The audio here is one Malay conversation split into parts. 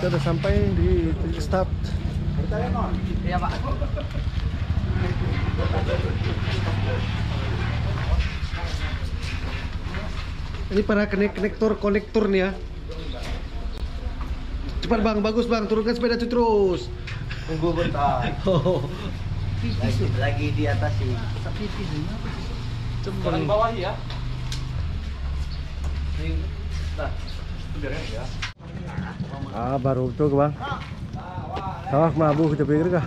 Kita udah sampai di start. Iya Pak. Ini para konektor nih ya. Cepat bang, bagus bang, turunkan sepeda itu terus. Tunggu bentar. Oh. Lagi di atas sih. Cepat. Bawah ya. Ah, baru tuh bang. Sawah melabuh kita pikir kah?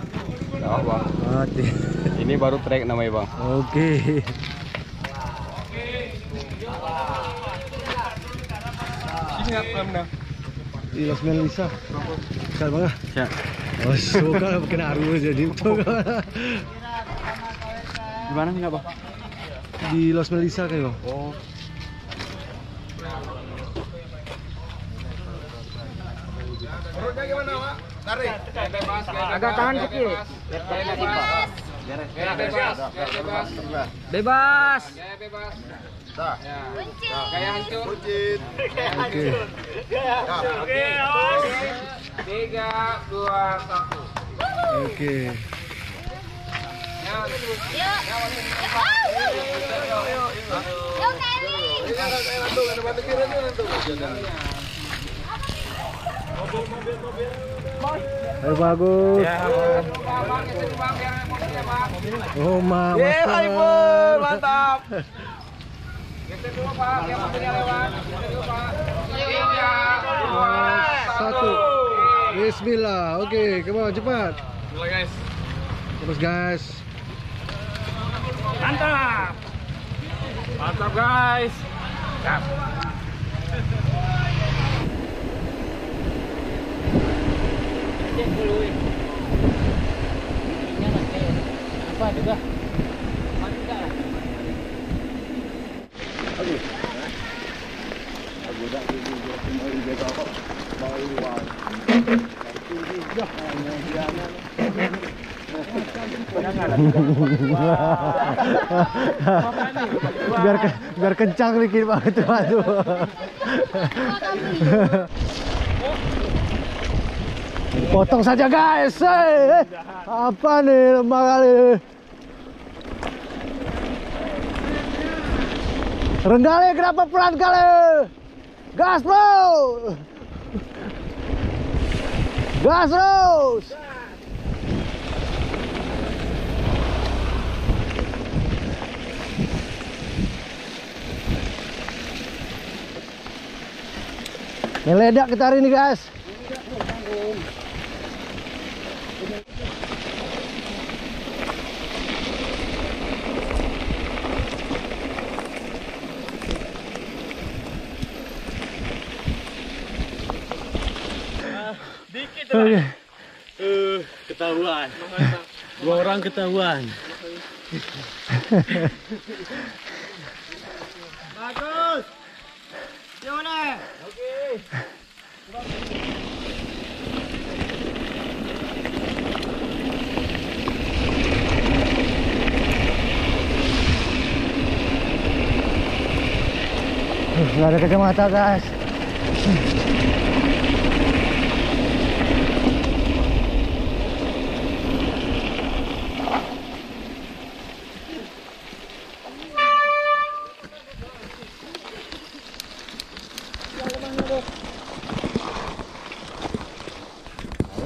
Sawah bang. Mati. Ini baru trek namanya bang. Oke. Ingat mana? Di Los Melisa. Sekal bang. Ya. Oh, suka kena arus jadi itu. Di mana enggak bang? Di Los Melisa kayak bang. Oh. Perutnya gimana, Pak? Tarik. Agak tahan sedikit. Bebas. Bebas. Dah. Kayak hancur. Buncit. Oke. 3, 2, 1. Oke. Ayo bagus. Oh, Mantap. Satu. Bismillah. Oke, come on, cepat. Mulai guys. Terus guys. Mantap. Mantap guys. Siap. Apa juga? biar kencang dikit banget tuh. Potong saja guys. Apa nih lemah kali. Rendah nih, kenapa pelan kali? Gas bro. Gas terus. Meledak kita hari ini guys. Dikit Oke. Ketahuan. 2 orang ketahuan. Bagus. Gimana? Nggak ada kacamata guys.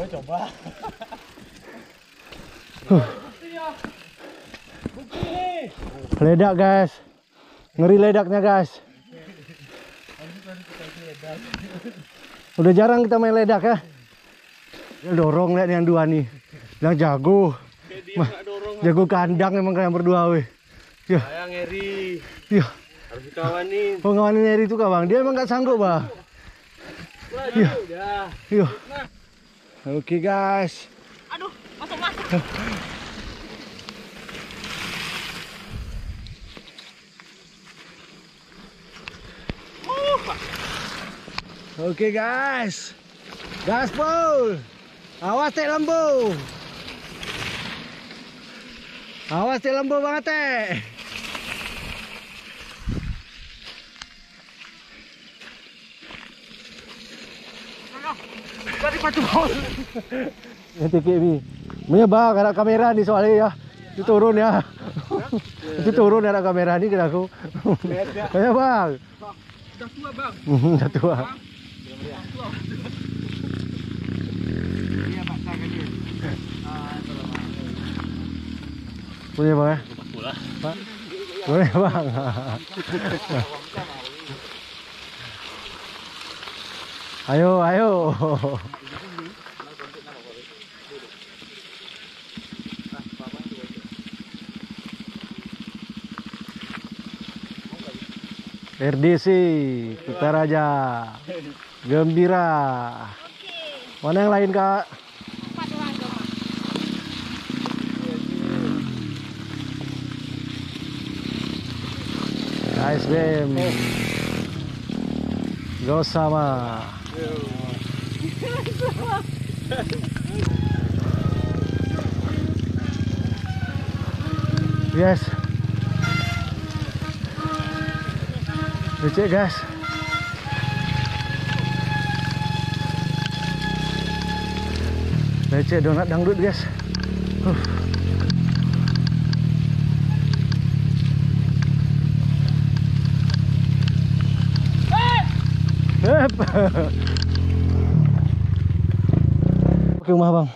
Coba. Ledak guys. Ngeri ledaknya guys. Udah jarang kita main ledak ya. Dia dorong lihat yang dua nih. Yang jago. Jago kandang emang kalian berdua weh. Yo. Saya ngeri. Yo. Harus dikawanin. Oh, ngawanin Eri itu kah bang? Dia emang gak sanggup bang. Yo. Yo. Oke guys. Aduh, masuk. Oke guys. Gaspol. Awas teh lembu. Awas teh lembu banget teh. Nanti Kimi. Punya bang, ada kamera nih soalnya ya. Itu turun ya. Itu turun ada kamera nih ke aku. Punya bang. Sudah tua bang. Sudah tua. Punya bang ya? Pak? Boleh bang. Ayo, ayo. RDC Kutaraja Gembira. Mana yang lain kak? ASBM Gosama. Yes. Becek guys. Becek donat dangdut guys. Oke rumah bang.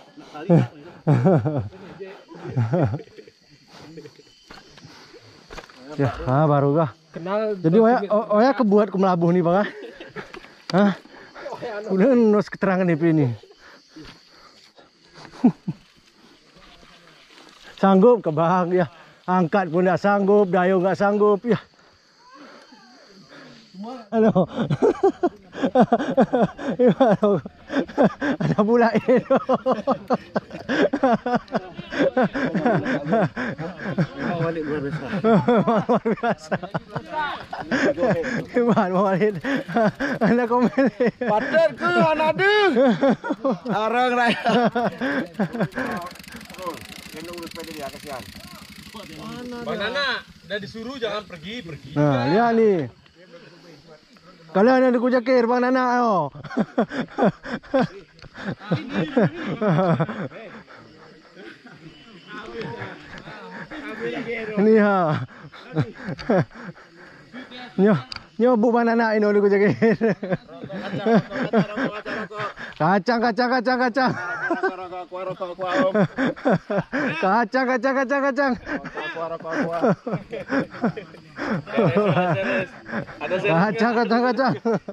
Ya, baru kah? Kenal. Jadi oya kebuat ke Melabuh nih bang, hah? Udah nus keterangan ini. Sanggup ke bang ya, angkat pun nggak sanggup, dayo nggak sanggup ya. Halo. Ada pula itu. Balik luar biasa. Luar biasa. Gimana Walid? Anda komen. Paten ke anak deh. Arang raya. Bang Nana, udah disuruh jangan pergi. Nah, lihat nih. Kalian yang dikujakir Bang Nana ayo. Ini ya. Nyo Bu Bang Nana ini dikujakir. Kacang. Kacang. Ada kacang.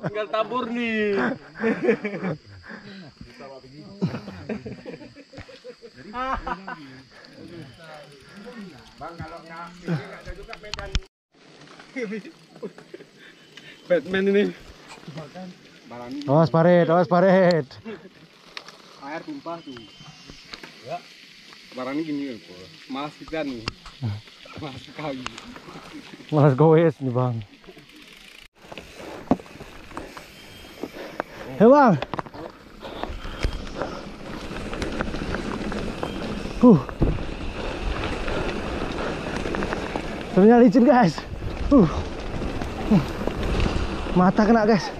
Tinggal tabur nih. Bang kalau nggak ada juga medan. Batman ini. Awas paret. Air tumpah tuh. Ya. Barang ini gini kok. Malas kita nih. Malas sekali. Malas goes nih bang. Hei bang. Sebenarnya licin guys. Mata kena guys.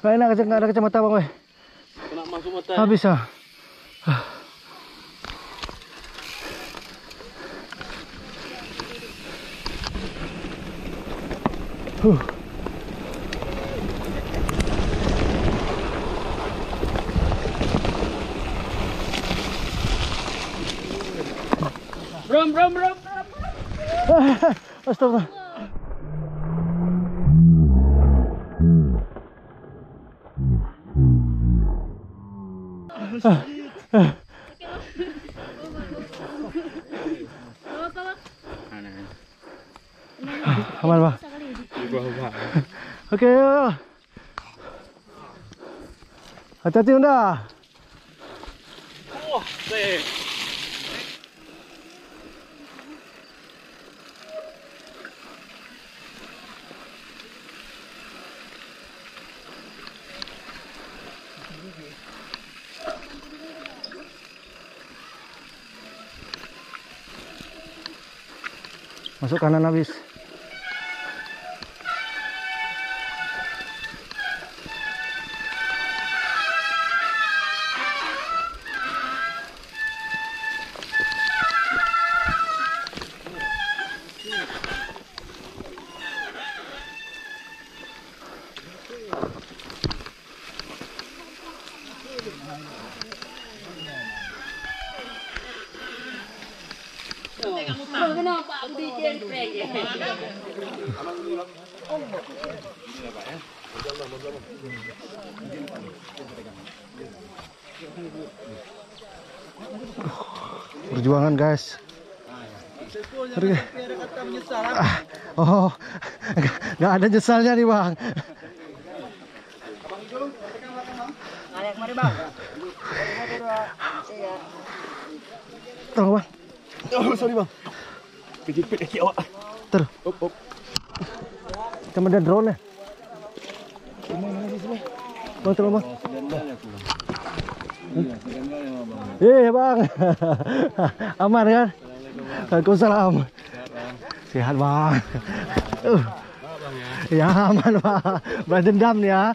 Gak enak nggak ada kacamata bang weh. Kena masuk mata. Habis ah. Brom. Astagfirullah. Aman bang. Oke yuk. Hati-hati udah. Wah, Masuk kanan habis. Kenapa aku dicentrek ya? Perjuangan guys. Oh, nggak ada nyesalnya nih bang. Ayak mari bang. Tolong bang. Oh, sorry bang. Kejepit kaki awak. Terus. Op. Sama ada drone ya. Bang, tolong bang. Bang. Aman kan? Waalaikumsalam. Sehat bang. Ya aman bang. Balas dendam nih ya.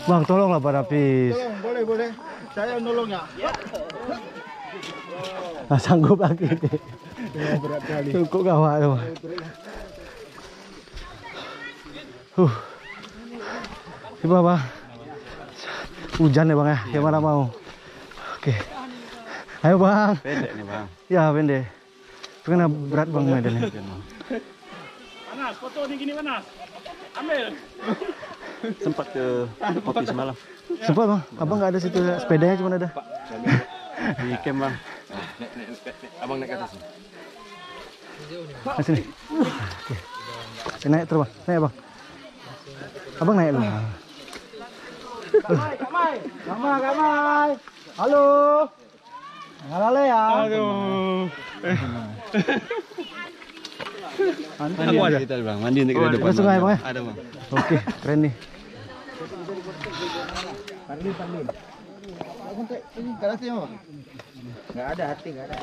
Bang, tolonglah Pak Nafis. Tolong, boleh. Saya nolong ya. Nah, sanggup lagi. Berat kali. Cukup gawat tuh. Coba bang. Hujan ya bang ya. Gimana mau? Oke. Ayo bang. Pendek nih bang. Ya pendek. Itu kan berat bang medannya. Panas, foto nih gini panas. Ambil. Sempat ke kopi semalam. Sempat bang. Abang nggak ada situ sepedanya cuma ada. Di camp bang. Abang naik ke atas. Nah, sini. Oke. Sini naik terus bang. Naik bang. Abang naik dulu. Kamai. Halo. Ngalale ya. Aduh. Mandi aja. Kita bang. Mandi nanti ke depan. Ada sungai bang ya? Ada bang. Oke, keren nih. Nggak ada hati, nggak ada.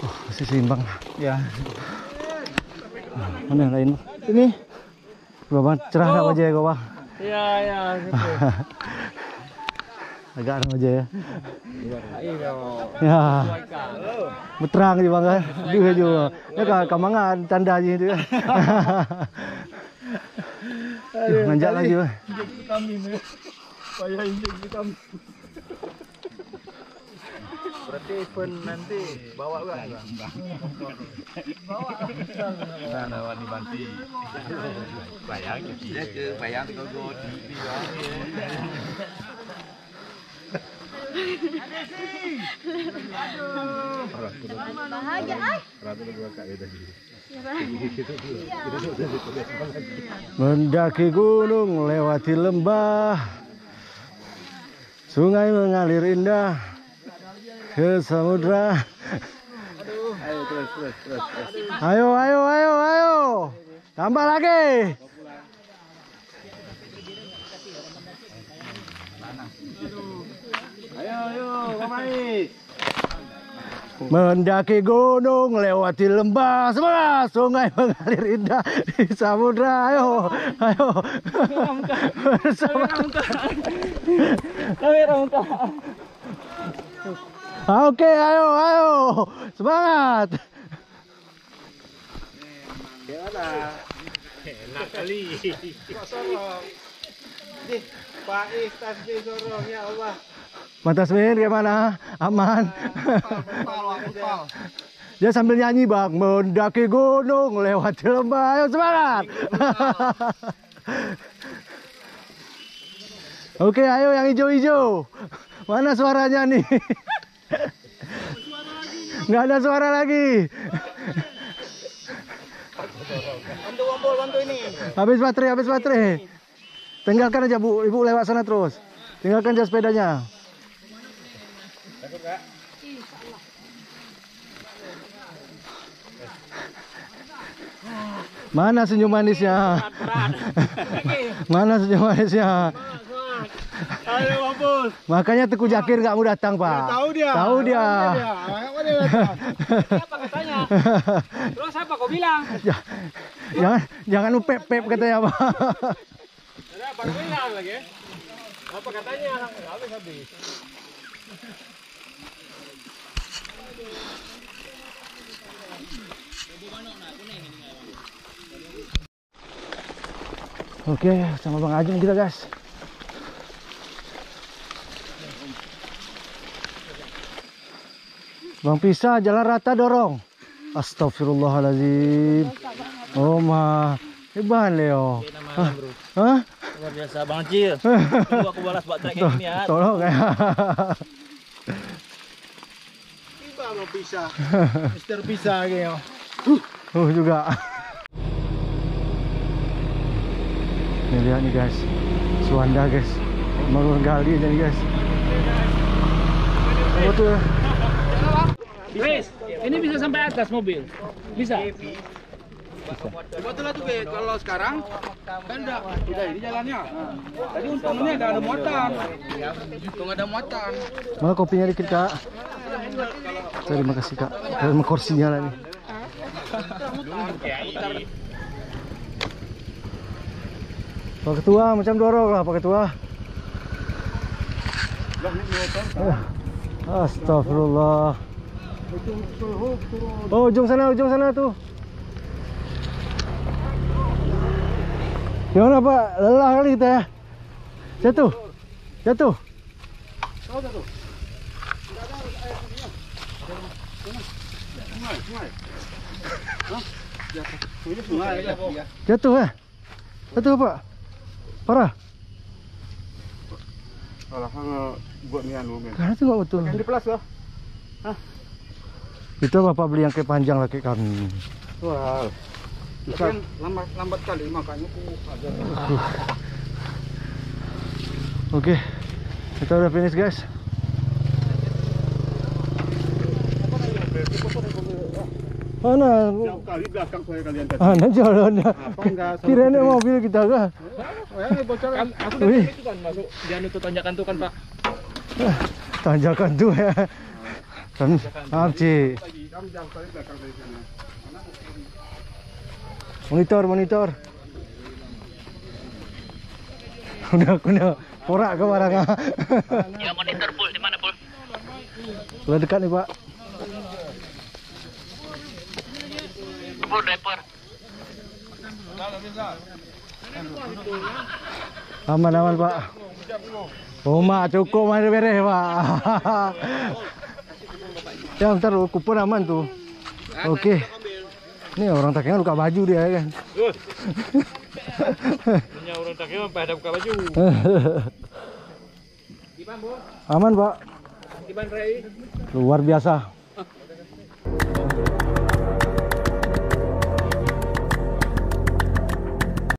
Oh, masih seimbang. Ya. Mana yang lain? Ini. Bang, cerah nggak wajah kau bang? Ya. Agak aneh aja ya. Ya. Beterang sih bang kan. Dua juga. Ya kamangan canda aja itu kan. Nanjak lagi bang. Payah injek kita. Berarti pun nanti bawa juga. Nah, wani banti. Bayang ya ke bayang go di. Bahagia ay. Mendaki gunung, lewati lembah, sungai mengalir indah ke samudra. Ayo. Tambah lagi. Ayo, Kamai. Mendaki gunung, lewati lembah, semangat, sungai mengalir indah di samudra. Ayo. Kamera muka. Oke, ayo, semangat. Enak kali. Kok sorong? Pak Istas di sorong ya Allah. Mantasmin gimana? Aman. Dia sambil nyanyi bang, mendaki gunung, lewati lembah, ayo semangat. Oke, ayo yang hijau-hijau. Mana suaranya nih? Nggak ada suara lagi. Bantu ini. Habis baterai. Tinggalkan aja bu, ibu lewat sana terus. Tinggalkan aja sepedanya. Mana senyum manisnya? Mana senyum manisnya? Ayo mampus. Makanya Teguh Jakir nggak mau datang, Pak. Tahu dia. Tahu dia. Apa dia datang? Siapa katanya? Terus apa kau bilang? Jangan lu pep katanya, Pak. Ada baru bilang lagi. Apa katanya? Habis. Oke, sama Bang Ajeng kita, guys. Bang Pisah, jalan rata dorong. Astagfirullahaladzim. Oh mah, hebat Leo. Hah? Luar biasa Bang Cil. Tunggu aku balas buat track ini ya. Tolong ya. Tiba mau pisah. Mister pisah gitu. Juga. Nih lihat nih guys, Suanda guys, bangun gali aja nih guys. Oh tuh. Chris, ini bisa sampai atas mobil. Bisa. Betul lah tuh Be, kalau sekarang kan udah ini jalannya. Tadi untungnya ada muatan. Untung ada muatan. Mana kopinya dikit Kak? Terima kasih Kak. Terima kursinya lah nih. Pak Ketua macam dorong lah Pak Ketua. Astagfirullah. Oh ujung sana tuh. Gimana Pak? Lelah kali kita ya. Jatuh. Jatuh ya? Jatuh Pak? Parah? Kalau buat ni anu men. Karena itu nggak betul. Di plus loh. Itu Bapak beli yang kayak panjang lagi kami. Wah. Kan lambat kali makanya aku ada. Oke, kita udah finish guys. Mana? Jauh kali belakang saya kalian tadi. Mana jalannya? enggak? Kirain mobil kita kah? Bocor. Kan aku Wih. itu kan masuk dia itu tanjakan tuh kan Pak. Tanjakan tuh ya. Kan, maaf Ci. Kamu jauh kali belakang dari sana. Monitor. Udah porak ke barang. Ya monitor Pul, di mana Pul? Udah dekat nih Pak. Pul driver. Aman Pak. Oh mak cukup mari beres Pak. Ya ntar kupon aman tuh. Oke. Ini orang taknya luka baju dia kan. Punya orang taknya sampai ada buka baju. Aman Pak. Di Bandrai. Luar biasa.